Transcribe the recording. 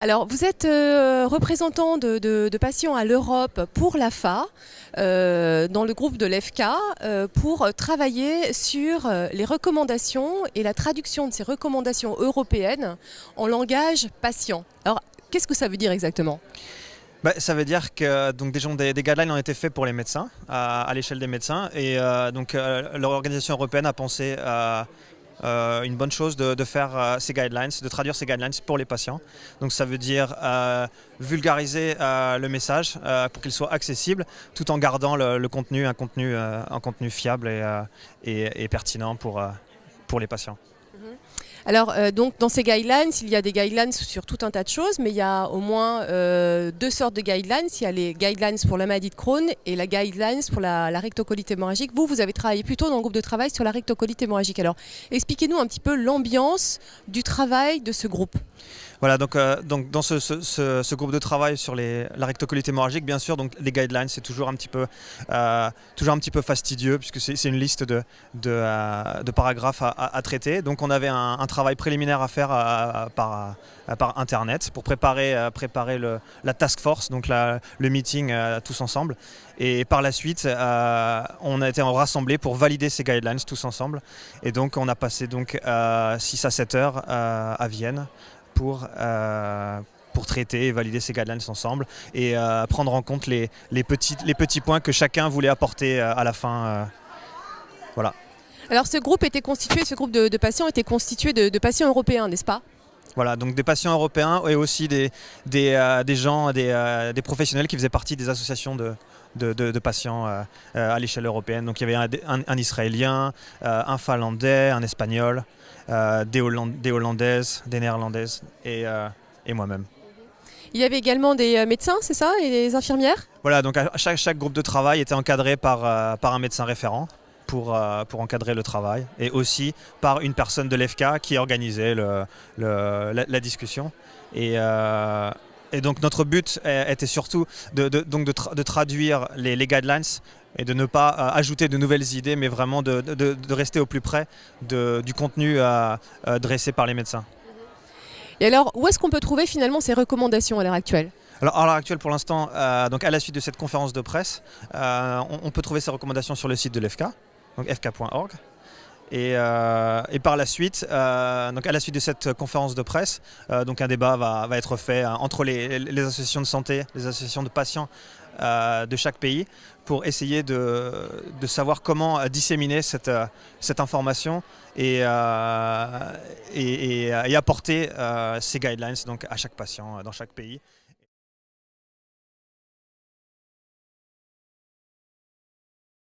Alors, vous êtes représentant de patients à l'Europe pour l'AFA, dans le groupe de l'EFCA, pour travailler sur les recommandations et la traduction de ces recommandations européennes en langage patient. Alors, qu'est-ce que ça veut dire exactement ? Ça veut dire que donc, des guidelines ont été faits pour les médecins, à l'échelle des médecins. Et l'organisation européenne a pensé une bonne chose de faire ces guidelines, de traduire ces guidelines pour les patients. Donc ça veut dire vulgariser le message pour qu'il soit accessible, tout en gardant un contenu fiable et pertinent pour les patients. Alors, donc, dans ces guidelines, il y a des guidelines sur tout un tas de choses, mais il y a au moins deux sortes de guidelines. Il y a les guidelines pour la maladie de Crohn et la guidelines pour la rectocolite hémorragique. Vous avez travaillé plutôt dans le groupe de travail sur la rectocolite hémorragique. Alors, expliquez-nous un petit peu l'ambiance du travail de ce groupe. Voilà, donc dans ce groupe de travail sur la rectocolite hémorragique, bien sûr, donc les guidelines, c'est toujours un petit peu fastidieux puisque c'est une liste de paragraphes à traiter. Donc on avait un travail préliminaire à faire par Internet pour préparer la task force, donc le meeting tous ensemble. Et par la suite, on a été rassemblés pour valider ces guidelines tous ensemble. Et donc on a passé 6 à 7 heures à Vienne pour traiter et valider ces guidelines ensemble et prendre en compte les petits points que chacun voulait apporter à la fin. Voilà. Alors ce groupe de patients était constitué de patients européens, n'est-ce pas ? Voilà, donc des patients européens et aussi des professionnels qui faisaient partie des associations de patients à l'échelle européenne. Donc il y avait un Israélien, un Finlandais, un Espagnol, des Hollandaises, des Néerlandaises et moi-même. Il y avait également des médecins, c'est ça, et des infirmières ? Voilà, donc chaque groupe de travail était encadré par un médecin référent pour encadrer le travail et aussi par une personne de l'EFCA qui organisait la discussion. Et donc notre but était surtout de traduire les guidelines et de ne pas ajouter de nouvelles idées, mais vraiment de rester au plus près du contenu dressé par les médecins. Et alors, où est-ce qu'on peut trouver finalement ces recommandations à l'heure actuelle ? Alors, à l'heure actuelle, pour l'instant, donc à la suite de cette conférence de presse, on peut trouver ces recommandations sur le site de l'EFCA, donc fk.org. Et par la suite, donc à la suite de cette conférence de presse, donc un débat va être fait entre les associations de santé, les associations de patients de chaque pays pour essayer de savoir comment disséminer cette information et apporter ces guidelines donc, à chaque patient dans chaque pays.